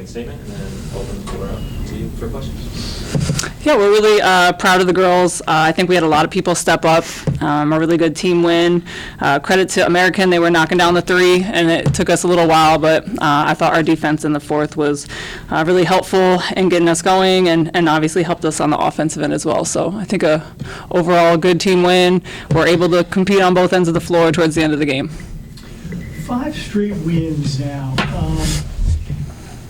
statement, and then open the floor up to you for questions. Yeah, we're really proud of the girls. I think we had a lot of people step up. A really good team win. Credit to American, they were knocking down the three, and it took us a little while, but I thought our defense in the fourth was really helpful in getting us going, and obviously helped us on the offensive end as well. So I think overall good team win. We're able to compete on both ends of the floor towards the end of the game. 5 straight wins now.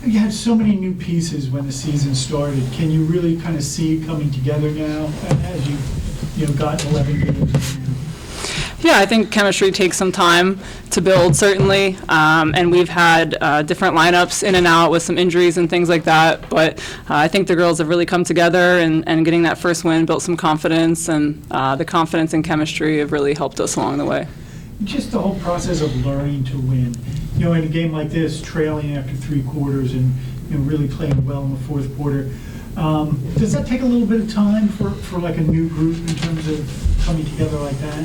You had so many new pieces when the season started. Can you really kind of see it coming together now as you've got 11 games? Yeah, I think chemistry takes some time to build, certainly, and we've had different lineups in and out with some injuries and things like that, but I think the girls have really come together, and getting that first win built some confidence, and the confidence and chemistry have really helped us along the way. Just the whole process of learning to win. In a game like this, trailing after 3 quarters and really playing well in the fourth quarter, does that take a little bit of time for like a new group in terms of coming together like that?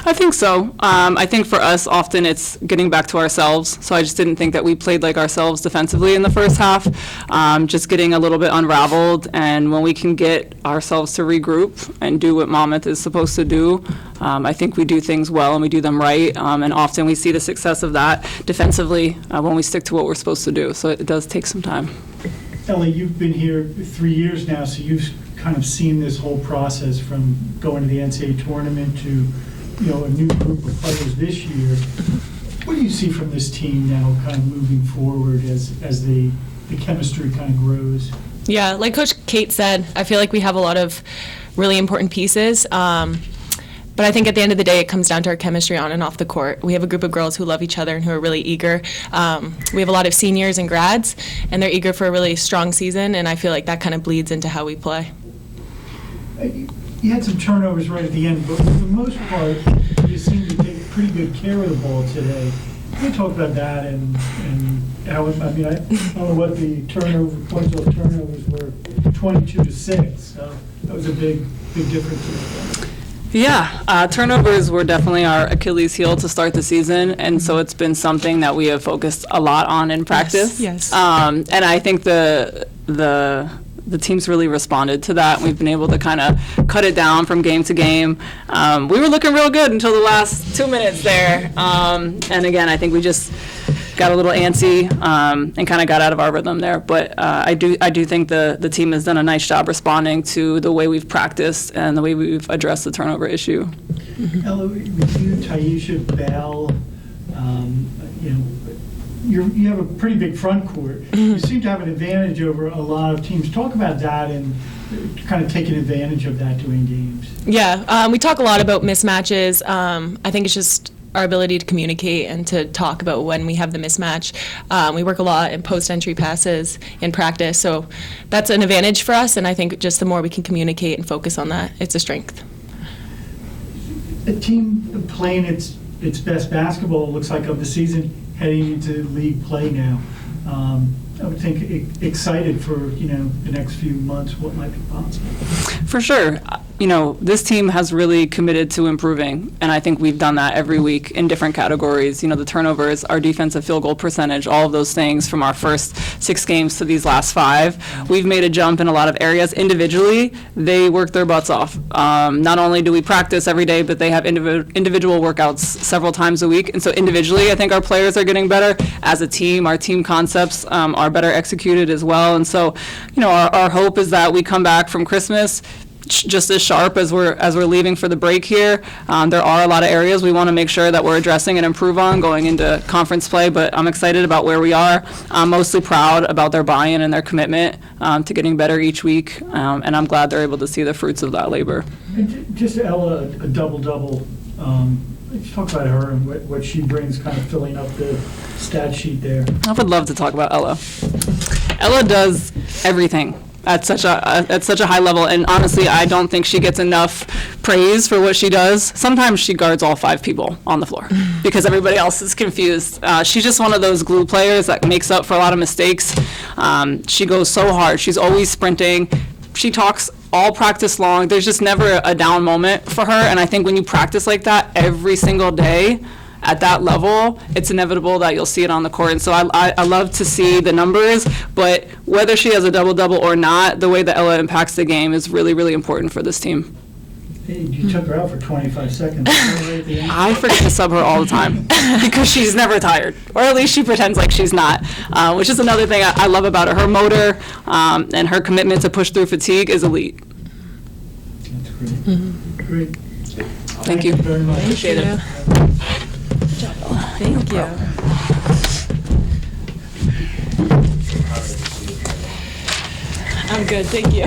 I think so. I think for us, often it's getting back to ourselves. So I just didn't think that we played like ourselves defensively in the first half, just getting a little bit unraveled. And when we can get ourselves to regroup and do what Monmouth is supposed to do, I think we do things well and we do them right. And often we see the success of that defensively when we stick to what we're supposed to do. So it does take some time. Ellie, you've been here 3 years now, so you've kind of seen this whole process from going to the NCAA tournament to, a new group of players this year. What do you see from this team now kind of moving forward as the chemistry kind of grows? Yeah, like Coach Kate said, I feel like we have a lot of really important pieces. But I think at the end of the day, it comes down to our chemistry on and off the court. We have a group of girls who love each other and who are really eager. We have a lot of seniors and grads, and they're eager for a really strong season, and I feel like that kind of bleeds into how we play. You had some turnovers right at the end, but for the most part, you seem to take pretty good care of the ball today. Can you talk about that and how, I don't know what the points off turnovers were, 22-6, so that was a big difference. Yeah, turnovers were definitely our Achilles heel to start the season, and so it's been something that we have focused a lot on in practice. Yes. And I think the team's really responded to that. We've been able to kind of cut it down from game to game. We were looking real good until the last 2 minutes there, and again, I think we just got a little antsy and kind of got out of our rhythm there. But I do think the team has done a nice job responding to the way we've practiced and the way we've addressed the turnover issue. Ella, with you, Taisha, Bell, you have a pretty big front court. You seem to have an advantage over a lot of teams. Talk about that and kind of taking advantage of that during games. Yeah, we talk a lot about mismatches. I think it's just our ability to communicate and to talk about when we have the mismatch. We work a lot in post-entry passes in practice, so that's an advantage for us, and I think just the more we can communicate and focus on that, it's a strength. A team playing its best basketball, looks like, of the season, heading into league play now. I would think excited for the next few months, what might be possible. For sure. This team has really committed to improving, and I think we've done that every week in different categories. The turnovers, our defensive field goal percentage, all of those things from our first 6 games to these last 5. We've made a jump in a lot of areas. Individually, they work their butts off. Not only do we practice every day, but they have individual workouts several times a week. And so individually, I think our players are getting better. As a team, our team concepts are better executed as well. And so, our hope is that we come back from Christmas just as sharp as we're leaving for the break here. There are a lot of areas we want to make sure that we're addressing and improve on going into conference play, but I'm excited about where we are. I'm mostly proud about their buy-in and their commitment to getting better each week, and I'm glad they're able to see the fruits of that labor. And just Ella, a double-double. Let's talk about her and what she brings, kind of filling up the stat sheet there. I would love to talk about Ella. Ella does everything at such a high level, and honestly, I don't think she gets enough praise for what she does. Sometimes she guards all 5 people on the floor because everybody else is confused. She's just one of those glue players that makes up for a lot of mistakes. She goes so hard. She's always sprinting. She talks all practice long. There's just never a down moment for her, and I think when you practice like that every single day, at that level, it's inevitable that you'll see it on the court. And so I love to see the numbers, but whether she has a double-double or not, the way that Ella impacts the game is really, really important for this team. Hey, you took her out for 25 seconds. Right at the end. I forget to sub her all the time because she's never tired, or at least she pretends like she's not, which is another thing I love about her. Her motor and her commitment to push through fatigue is elite. That's great. Great. Thank you. Very much. Appreciate it. Thank you. I'm good, thank you.